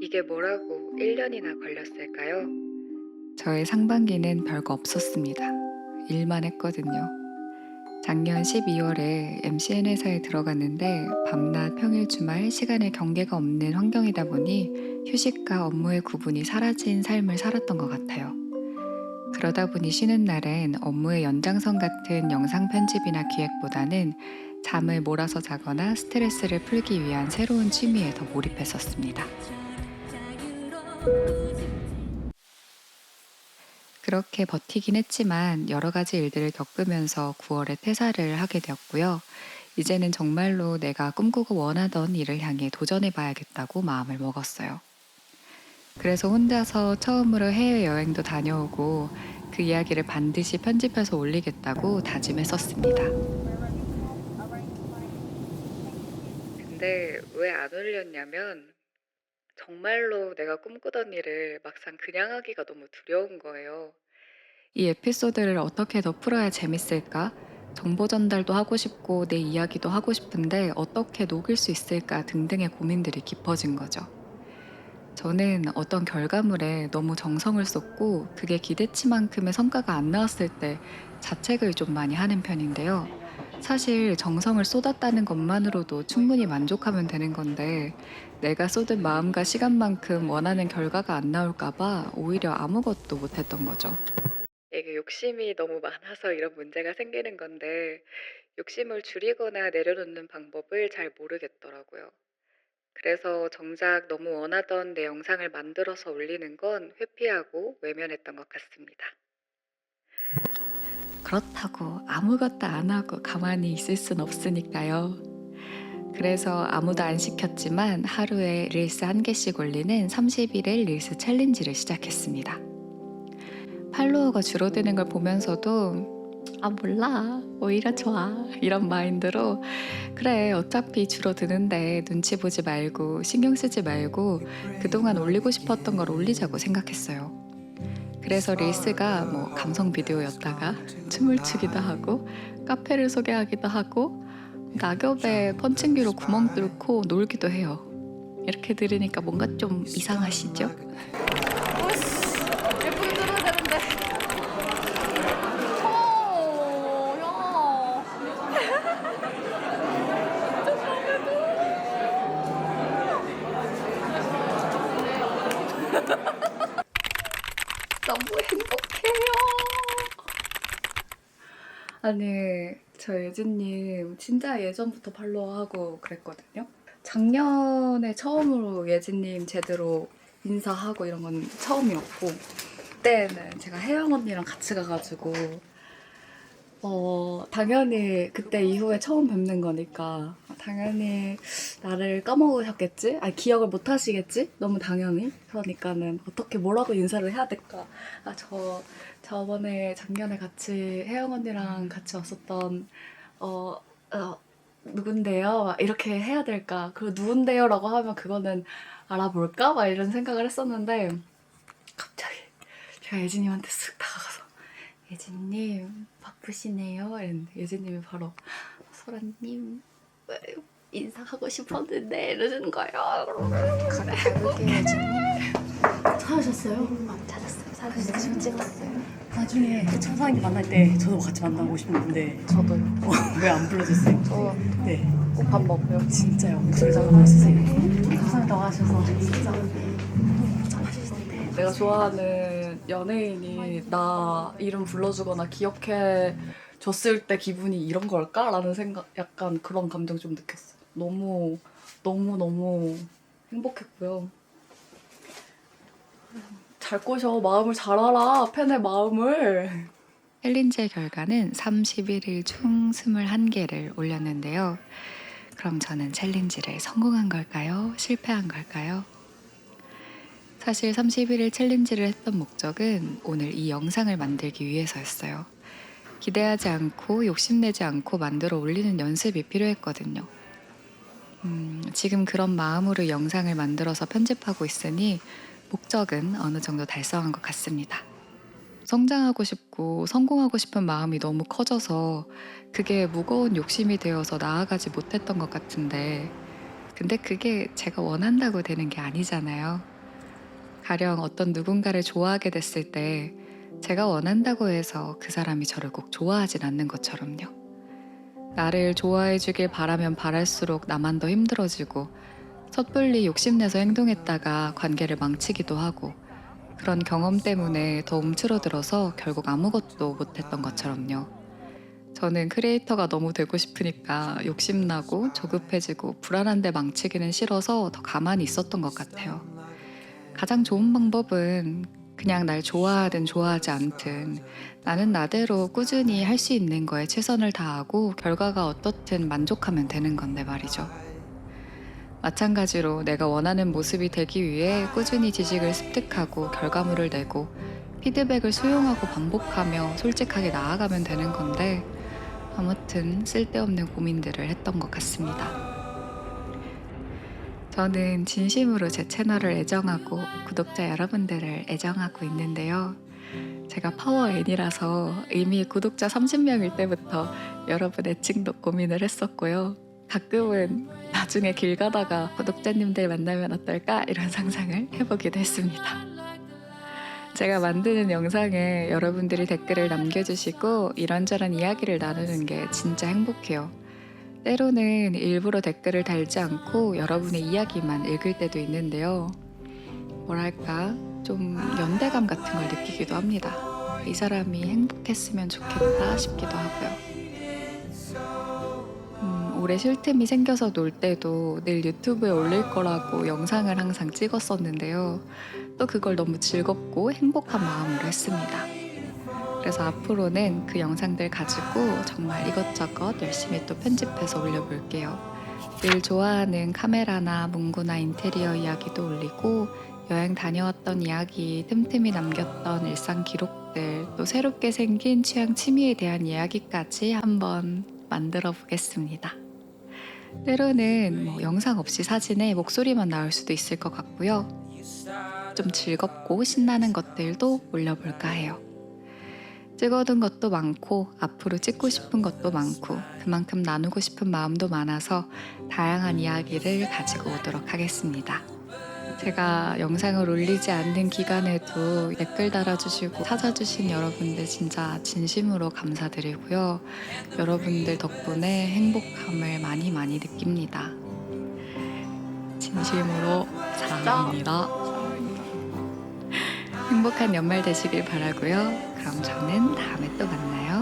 이게 뭐라고 1년이나 걸렸을까요? 저의 상반기는 별거 없었습니다. 일만 했거든요. 작년 12월에 MCN 회사에 들어갔는데 밤낮 평일 주말 시간의 경계가 없는 환경이다 보니 휴식과 업무의 구분이 사라진 삶을 살았던 것 같아요. 그러다 보니 쉬는 날엔 업무의 연장선 같은 영상 편집이나 기획보다는 잠을 몰아서 자거나 스트레스를 풀기 위한 새로운 취미에 더 몰입했었습니다. 그렇게 버티긴 했지만 여러 가지 일들을 겪으면서 9월에 퇴사를 하게 되었고요. 이제는 정말로 내가 꿈꾸고 원하던 일을 향해 도전해 봐야겠다고 마음을 먹었어요. 그래서 혼자서 처음으로 해외여행도 다녀오고 그 이야기를 반드시 편집해서 올리겠다고 다짐했었습니다. 근데 왜 안 올렸냐면 정말로 내가 꿈꾸던 일을 막상 그냥 하기가 너무 두려운 거예요. 이 에피소드를 어떻게 더 풀어야 재밌을까? 정보 전달도 하고 싶고 내 이야기도 하고 싶은데 어떻게 녹일 수 있을까 등등의 고민들이 깊어진 거죠. 저는 어떤 결과물에 너무 정성을 쏟고 그게 기대치만큼의 성과가 안 나왔을 때 자책을 좀 많이 하는 편인데요. 사실 정성을 쏟았다는 것만으로도 충분히 만족하면 되는 건데 내가 쏟은 마음과 시간만큼 원하는 결과가 안 나올까봐 오히려 아무것도 못했던 거죠. 이게 욕심이 너무 많아서 이런 문제가 생기는 건데 욕심을 줄이거나 내려놓는 방법을 잘 모르겠더라고요. 그래서 정작 너무 원하던 내 영상을 만들어서 올리는 건 회피하고 외면했던 것 같습니다. 그렇다고 아무것도 안 하고 가만히 있을 순 없으니까요. 그래서 아무도 안 시켰지만 하루에 릴스 한 개씩 올리는 30일의 릴스 챌린지를 시작했습니다. 팔로워가 줄어드는 걸 보면서도 아 몰라 오히려 좋아 이런 마인드로 그래 어차피 줄어드는데 눈치 보지 말고 신경 쓰지 말고 그동안 올리고 싶었던 걸 올리자고 생각했어요. 그래서 릴스가 뭐 감성 비디오였다가 춤을 추기도 하고 카페를 소개하기도 하고 낙엽에 펀칭기로 구멍 뚫고 놀기도 해요. 이렇게 들으니까 뭔가 좀 이상하시죠? 예쁘게 들어야 되는데. 야. 너무 행복해요. 아니, 저 예진님 진짜 예전부터 팔로우하고 그랬거든요. 작년에 처음으로 예진님 제대로 인사하고 이런 건 처음이었고 그때는 제가 혜영 언니랑 같이 가가지고 당연히 그때 이후에 처음 뵙는 거니까 당연히 나를 까먹으셨겠지? 아니 기억을 못 하시겠지? 너무 당연히. 그러니까는 어떻게 뭐라고 인사를 해야 될까? 저번에 작년에 같이 혜영 언니랑 같이 왔었던 어, 어 누군데요? 막 이렇게 해야 될까? 그리고 누군데요라고 하면 그거는 알아볼까? 막 이런 생각을 했었는데 갑자기 제가 예진님한테 쓱 다가가서 예진님 바쁘시네요. 이랬는데 예진님이 바로 소라님 인사하고 싶었는데 이러는 거예요. 그래 해볼게 예진님. 찾으셨어요? 찾았어요. 사진 지금 찍었어요. 나중에 그 천사님 만날 때 저도 같이 만나고 싶은데 저도요. 왜 안 불러줬어요? 저 네, 꼭 밥 먹고요. 진짜요. 목소리 너무 멋있으세요. 감사합니다 하셔서 진짜 내가 좋아하는 연예인이 나 이름 불러주거나 기억해 줬을 때 기분이 이런 걸까라는 생각, 약간 그런 감정 좀 느꼈어요. 너무 너무 너무 행복했고요. 잘 꼬셔. 마음을 잘 알아. 팬의 마음을. 챌린지의 결과는 31일 중 21개를 올렸는데요. 그럼 저는 챌린지를 성공한 걸까요? 실패한 걸까요? 사실 31일 챌린지를 했던 목적은 오늘 이 영상을 만들기 위해서였어요. 기대하지 않고 욕심내지 않고 만들어 올리는 연습이 필요했거든요. 지금 그런 마음으로 영상을 만들어서 편집하고 있으니 목적은 어느 정도 달성한 것 같습니다. 성장하고 싶고 성공하고 싶은 마음이 너무 커져서 그게 무거운 욕심이 되어서 나아가지 못했던 것 같은데 근데 그게 제가 원한다고 되는 게 아니잖아요. 가령 어떤 누군가를 좋아하게 됐을 때 제가 원한다고 해서 그 사람이 저를 꼭 좋아하진 않는 것처럼요. 나를 좋아해 주길 바라면 바랄수록 나만 더 힘들어지고 섣불리 욕심내서 행동했다가 관계를 망치기도 하고 그런 경험 때문에 더 움츠러들어서 결국 아무것도 못했던 것처럼요. 저는 크리에이터가 너무 되고 싶으니까 욕심나고 조급해지고 불안한데 망치기는 싫어서 더 가만히 있었던 것 같아요. 가장 좋은 방법은 그냥 날 좋아하든 좋아하지 않든 나는 나대로 꾸준히 할 수 있는 거에 최선을 다하고 결과가 어떻든 만족하면 되는 건데 말이죠. 마찬가지로 내가 원하는 모습이 되기 위해 꾸준히 지식을 습득하고 결과물을 내고 피드백을 수용하고 반복하며 솔직하게 나아가면 되는 건데 아무튼 쓸데없는 고민들을 했던 것 같습니다. 저는 진심으로 제 채널을 애정하고 구독자 여러분들을 애정하고 있는데요. 제가 파워 N이라서 이미 구독자 30명일 때부터 여러분 애칭도 고민을 했었고요. 가끔은 나중에 길 가다가 구독자님들 만나면 어떨까 이런 상상을 해보기도 했습니다. 제가 만드는 영상에 여러분들이 댓글을 남겨주시고 이런저런 이야기를 나누는 게 진짜 행복해요. 때로는 일부러 댓글을 달지 않고 여러분의 이야기만 읽을 때도 있는데요. 뭐랄까 좀 연대감 같은 걸 느끼기도 합니다. 이 사람이 행복했으면 좋겠다 싶기도 하고요. 올해 쉴 틈이 생겨서 놀 때도 늘 유튜브에 올릴 거라고 영상을 항상 찍었었는데요. 또 그걸 너무 즐겁고 행복한 마음으로 했습니다. 그래서 앞으로는 그 영상들 가지고 정말 이것저것 열심히 또 편집해서 올려볼게요. 늘 좋아하는 카메라나 문구나 인테리어 이야기도 올리고 여행 다녀왔던 이야기, 틈틈이 남겼던 일상 기록들, 또 새롭게 생긴 취향 취미에 대한 이야기까지 한번 만들어 보겠습니다. 때로는 영상 없이 사진에 목소리만 나올 수도 있을 것 같고요. 좀 즐겁고 신나는 것들도 올려볼까 해요. 찍어둔 것도 많고 앞으로 찍고 싶은 것도 많고 그만큼 나누고 싶은 마음도 많아서 다양한 이야기를 가지고 오도록 하겠습니다. 제가 영상을 올리지 않는 기간에도 댓글 달아주시고 찾아주신 여러분들 진짜 진심으로 감사드리고요. 여러분들 덕분에 행복함을 많이 느낍니다. 진심으로 사랑합니다. 행복한 연말 되시길 바라고요. 그럼 저는 다음에 또 만나요.